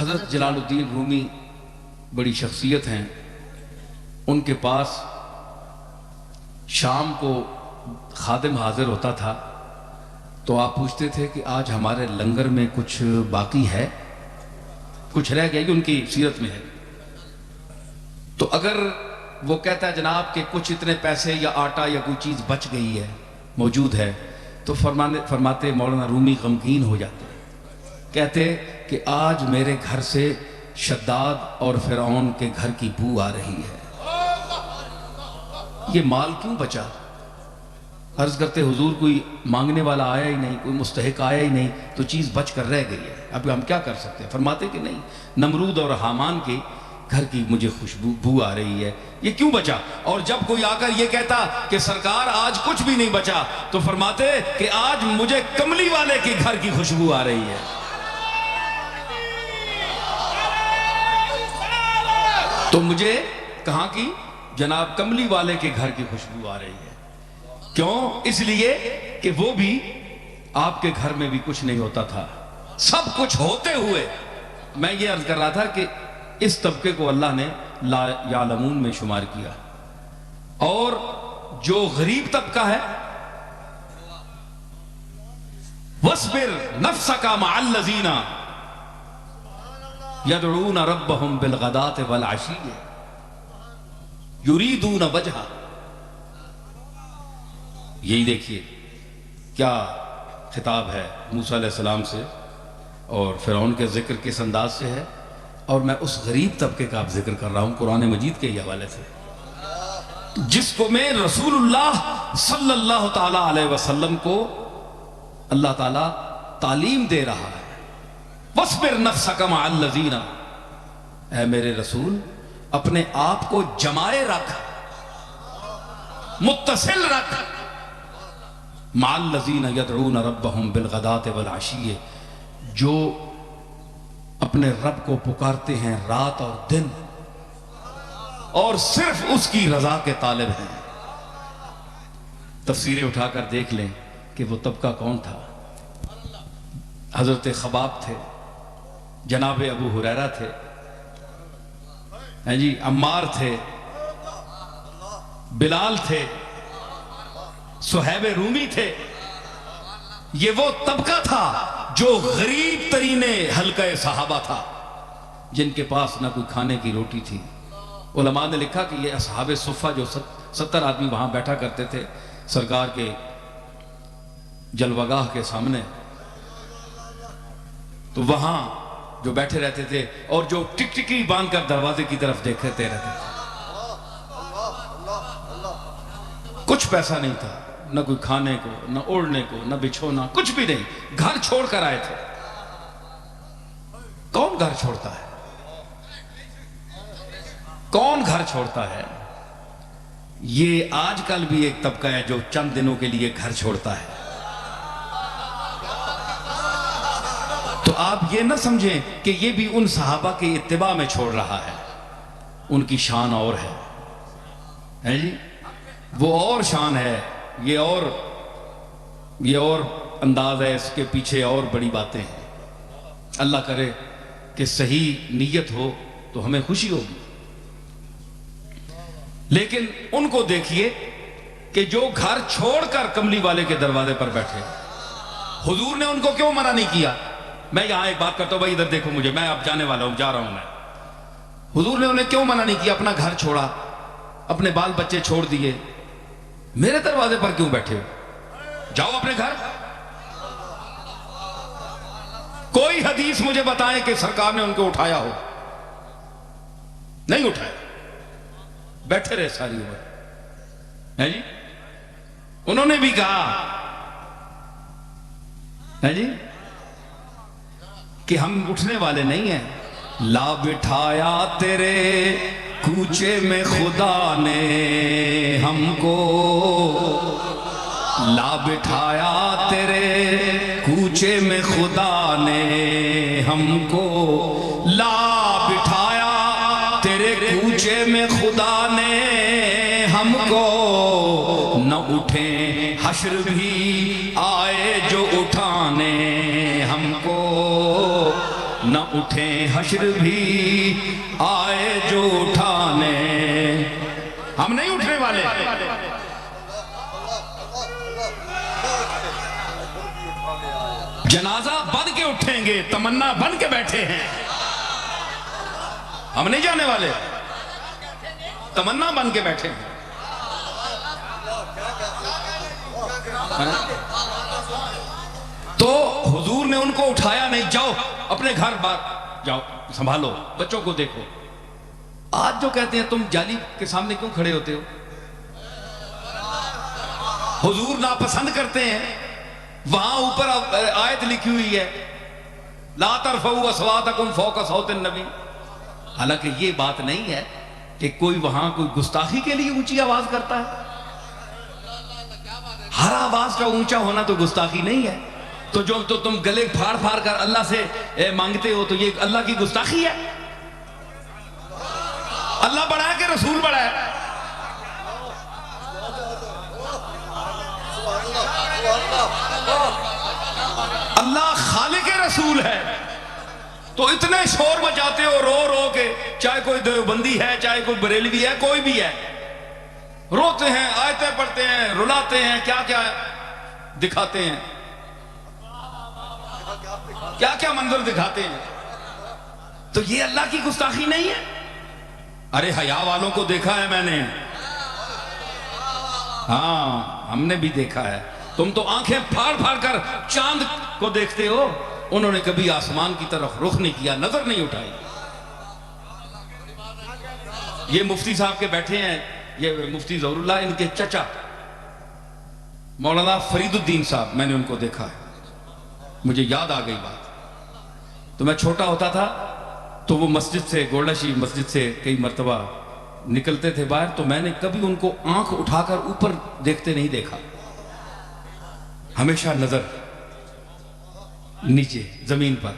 حضرت جلال الدین رومی بڑی شخصیت ہیں، ان کے پاس شام کو خادم حاضر ہوتا تھا تو آپ پوچھتے تھے کہ آج ہمارے لنگر میں کچھ باقی ہے، کچھ رہ گیا، یہ ان کی سیرت میں ہے۔ تو اگر وہ کہتا ہے جناب کہ کچھ اتنے پیسے یا آٹا یا کوئی چیز بچ گئی ہے، موجود ہے، تو فرماتے مولانا رومی غمگین ہو جاتے، کہتے کہ آج میرے گھر سے شداد اور فرعون کے گھر کی بو آ رہی ہے، یہ مال کیوں بچا؟ عرض کرتے حضور کوئی مانگنے والا آیا ہی نہیں، کوئی مستحق آیا ہی نہیں، تو چیز بچ کر رہ گئی ہے، اب ہم کیا کر سکتے ہیں؟ فرماتے کہ نہیں، نمرود اور حامان کے گھر کی مجھے بو آ رہی ہے، یہ کیوں بچا؟ اور جب کوئی آ کر یہ کہتا کہ سرکار آج کچھ بھی نہیں بچا، تو فرماتے کہ آج مجھے کملی والے کے گھر کی خوشبو آ رہی ہے۔ تو مجھے کہاں کی؟ جناب کملی والے کے گھر کی خوشبو آ رہی ہے۔ کیوں؟ اس لیے کہ وہ بھی آپ کے گھر میں بھی کچھ نہیں ہوتا تھا، سب کچھ ہوتے ہوئے میں یہ عرض کر رہا تھا کہ اس طبقے کو اللہ نے لا یعلمون میں شمار کیا، اور جو غریب طبقہ ہے وَاصْبِرْ نَفْسَكَ مَعَ الَّذِينَ يَدْعُونَ رَبَّهُمْ بِالْغَدَاةِ وَالْعَشِيِّ يُرِيدُونَ وَجْهَهُ۔ یہی دیکھیے کیا خطاب ہے موسیٰ علیہ السلام سے، اور فرعون کے ذکر کس انداز سے ہے، اور میں اس غریب طبقے کا اب ذکر کر رہا ہوں قرآن مجید کے ہی حوالے سے، جس کو میں رسول اللہ صلی اللہ تعالیٰ علیہ وسلم کو اللہ تعالیٰ تعلیم دے رہا ہے۔ وَاصْبِرْ نَفْسَكَ مَعَ الَّذِينَ، اے میرے رسول اپنے آپ کو جمائے رکھ، متصل رکھ، مَعَ الَّذِينَ يَدْعُونَ رَبَّهُمْ بِالْغَدَاةِ وَالْعَشِيِّ، جو اپنے رب کو پکارتے ہیں رات اور دن، اور صرف اس کی رضا کے طالب ہیں۔ تفسیریں اٹھا کر دیکھ لیں کہ وہ طبقہ کون تھا۔ حضرت خباب تھے، جناب ابو ہریرہ تھے، جی عمار تھے، بلال تھے، صہیب رومی تھے۔ یہ وہ طبقہ تھا جو غریب ترین حلقہ صحابہ تھا، جن کے پاس نہ کوئی کھانے کی روٹی تھی۔ علماء نے لکھا کہ یہ اصحاب صفہ جو 70 آدمی وہاں بیٹھا کرتے تھے سرکار کے جلوگاہ کے سامنے، تو وہاں جو بیٹھے رہتے تھے اور جو ٹک ٹکی باندھ کر دروازے کی طرف دیکھتے رہتے تھے، کچھ پیسہ نہیں تھا، نہ کوئی کھانے کو، نہ اوڑھنے کو، نہ بچھونا، کچھ بھی نہیں، گھر چھوڑ کر آئے تھے۔ کون گھر چھوڑتا ہے؟ کون گھر چھوڑتا ہے؟ یہ آج کل بھی ایک طبقہ ہے جو چند دنوں کے لیے گھر چھوڑتا ہے۔ تو آپ یہ نہ سمجھیں کہ یہ بھی ان صحابہ کے اتباع میں چھوڑ رہا ہے، ان کی شان اور ہے جی، وہ اور شان ہے، یہ اور انداز ہے، اس کے پیچھے اور بڑی باتیں ہیں۔ اللہ کرے کہ صحیح نیت ہو تو ہمیں خوشی ہوگی، لیکن ان کو دیکھیے کہ جو گھر چھوڑ کر کملی والے کے دروازے پر بیٹھے، حضور نے ان کو کیوں منع نہیں کیا؟ میں یہاں ایک بات کرتا ہوں بھائی، ادھر دیکھو مجھے، میں اب جانے والا ہوں، جا رہا ہوں میں۔ حضور نے انہیں کیوں منع نہیں کیا؟ اپنا گھر چھوڑا، اپنے بال بچے چھوڑ دیے، میرے دروازے پر کیوں بیٹھے ہو؟ جاؤ اپنے گھر۔ کوئی حدیث مجھے بتائیں کہ سرکار نے ان کو اٹھایا ہو؟ نہیں اٹھایا، بیٹھے رہے ساری عمر، ہے جی۔ انہوں نے بھی کہا ہے جی کہ ہم اٹھنے والے نہیں ہیں۔ لا بٹھایا تیرے کوچے میں خدا نے ہم کو، لا بٹھایا تیرے کوچے میں خدا نے ہم کو، لا بٹھایا تیرے کوچے میں خدا نے ہم کو، نہ اٹھیں حشر بھی آئے جو اٹھانے ہم کو، نہ اٹھیں حشر بھی آئے جو اٹھانے. ہم نہیں اٹھنے والے. جنازہ بن کے اٹھیں گے، تمنا بن کے بیٹھے ہیں. ہم نہیں جانے والے، تمنا بن کے بیٹھے ہیں. تو حضور نے ان کو اٹھایا نہیں. جاؤ اپنے گھر بار جاؤ، سنبھالو، بچوں کو دیکھو. آج جو کہتے ہیں تم جالی کے سامنے کیوں کھڑے ہوتے ہو؟ حضور ناپسند کرتے ہیں. وہاں اوپر آیت لکھی ہوئی ہے لا ترفعوا اصواتکم فوق صوت النبی. حالانکہ یہ بات نہیں ہے کہ کوئی وہاں کوئی گستاخی کے لیے اونچی آواز کرتا ہے. ہر آواز کا اونچا ہونا تو گستاخی نہیں ہے. تو جو تو تم گلے پھاڑ پھاڑ کر اللہ سے مانگتے ہو تو یہ اللہ کی گستاخی ہے. اللہ بڑا ہے کہ رسول بڑا ہے؟ اللہ خالق رسول ہے. تو اتنے شور مچاتے ہو رو رو کے، چاہے کوئی دیوبندی ہے، چاہے کوئی بریلوی ہے، کوئی بھی ہے، روتے ہیں، آیتیں پڑھتے ہیں، رلاتے ہیں، کیا کیا دکھاتے ہیں، کیا کیا منظر دکھاتے ہیں. تو یہ اللہ کی گستاخی نہیں ہے؟ ارے حیا والوں کو دیکھا ہے میں نے. ہاں ہم نے بھی دیکھا ہے. تم تو آنکھیں پھاڑ پھاڑ کر چاند کو دیکھتے ہو، انہوں نے کبھی آسمان کی طرف رخ نہیں کیا، نظر نہیں اٹھائی. یہ مفتی صاحب کے بیٹھے ہیں، یہ مفتی ظہور اللہ، ان کے چچا مولانا فرید الدین صاحب، میں نے ان کو دیکھا ہے. مجھے یاد آ گئی بات. تو میں چھوٹا ہوتا تھا تو وہ مسجد سے، گولڈا شریف مسجد سے کئی مرتبہ نکلتے تھے باہر، تو میں نے کبھی ان کو آنکھ اٹھا کر اوپر دیکھتے نہیں دیکھا. ہمیشہ نظر نیچے زمین پر.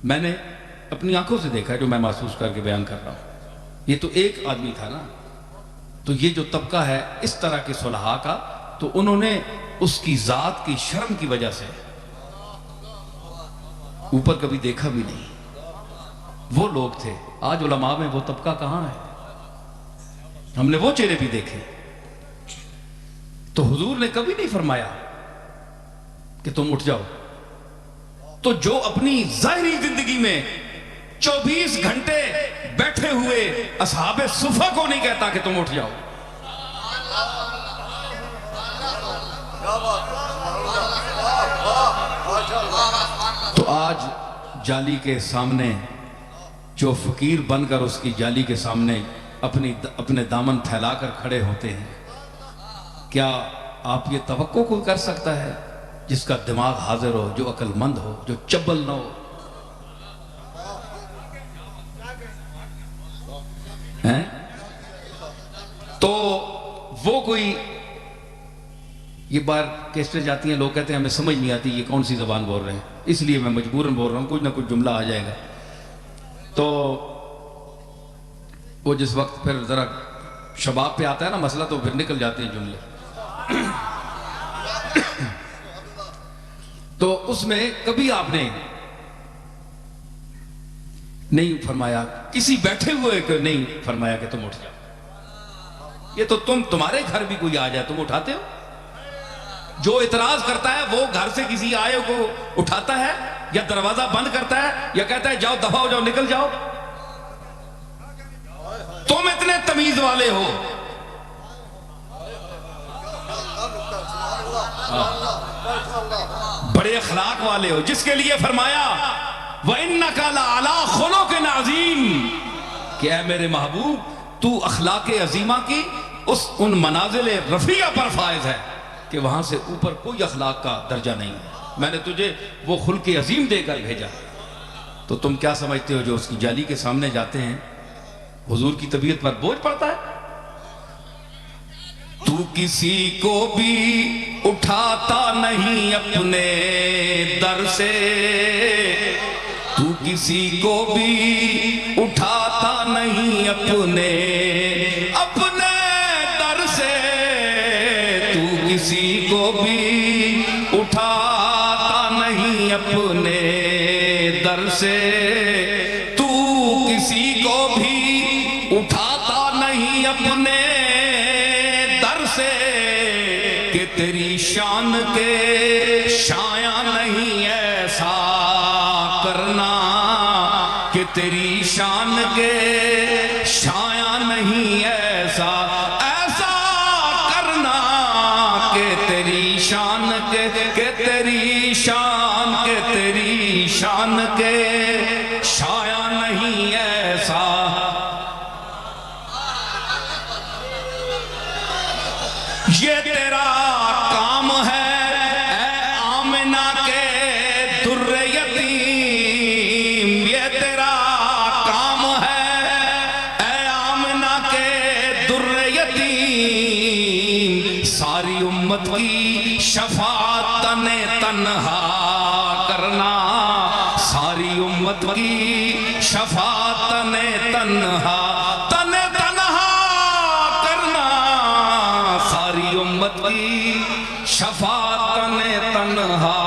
میں نے اپنی آنکھوں سے دیکھا ہے جو میں محسوس کر کے بیان کر رہا ہوں. یہ تو ایک آدمی تھا نا. تو یہ جو طبقہ ہے اس طرح کے صلحاء کا، تو انہوں نے اس کی ذات کی شرم کی وجہ سے اوپر کبھی دیکھا بھی نہیں. وہ لوگ تھے. آج علماء میں وہ طبقہ کہاں ہے؟ ہم نے وہ چہرے بھی دیکھے. تو حضور نے کبھی نہیں فرمایا کہ تم اٹھ جاؤ. تو جو اپنی ظاہری زندگی میں 24 گھنٹے بیٹھے ہوئے اصحاب صفہ کو نہیں کہتا کہ تم اٹھ جاؤ. تو آج جالی کے سامنے جو فقیر بن کر اس کی جالی کے سامنے اپنے دامن پھیلا کر کھڑے ہوتے ہیں، کیا آپ یہ توقع کوئی کر سکتا ہے جس کا دماغ حاضر ہو، جو عقل مند ہو، جو چبل نہ ہو؟ تو وہ کوئی یہ بار کیسے جاتی ہیں، لوگ کہتے ہیں ہمیں سمجھ نہیں آتی یہ کون سی زبان بول رہے ہیں، اس لیے میں مجبوراً بول رہا ہوں، کچھ نہ کچھ جملہ آ جائے گا. تو وہ جس وقت پھر ذرا شباب پہ آتا ہے نا مسئلہ، تو پھر نکل جاتے ہیں جملے. تو اس میں کبھی آپ نے نہیں فرمایا، کسی بیٹھے ہوئے کو نہیں فرمایا کہ تم اٹھ جاؤ. یہ تو تمہارے گھر بھی کوئی آ جائے تم اٹھاتے ہو؟ جو اعتراض کرتا ہے وہ گھر سے کسی آئے کو اٹھاتا ہے یا دروازہ بند کرتا ہے یا کہتا ہے جاؤ دفع ہو جاؤ نکل جاؤ؟ تم اتنے تمیز والے ہو. بڑے اخلاق والے ہو، جس کے لیے فرمایا وَإِنَّكَ لَعَلَىٰ خُلُقٍ عَظِيمٍ کہ اے میرے محبوب تو اخلاق عظیمہ کی ان منازل رفیع پر فائز ہے کہ وہاں سے اوپر کوئی اخلاق کا درجہ نہیں ہے. میں نے تجھے وہ خلق عظیم دے کر بھیجا. تو تم کیا سمجھتے ہو جو اس کی جالی کے سامنے جاتے ہیں حضور کی طبیعت پر بوجھ پڑتا ہے؟ تو کسی کو بھی اٹھاتا نہیں اپنے در سے، تو کسی کو بھی اٹھاتا نہیں اپنے در سے، تو کسی کو بھی اٹھاتا نہیں اپنے در سے. شان کے شایاں نہیں ایسا کرنا کہ تیری شان کے شایاں نہیں ایسا کرنا کہ تیری شان کے تیری شان کے شایاں نہیں ایسا. یہ تیرا کام ہے اے آمنہ کے در یتیم، یہ تیرا کام ہے اے آمنہ کے در یتیم. ساری امت کی شفاعت تنہا کرنا، ساری امت کی شفاعت تنہا کرنا، ساری امت کی شفاعت تنہا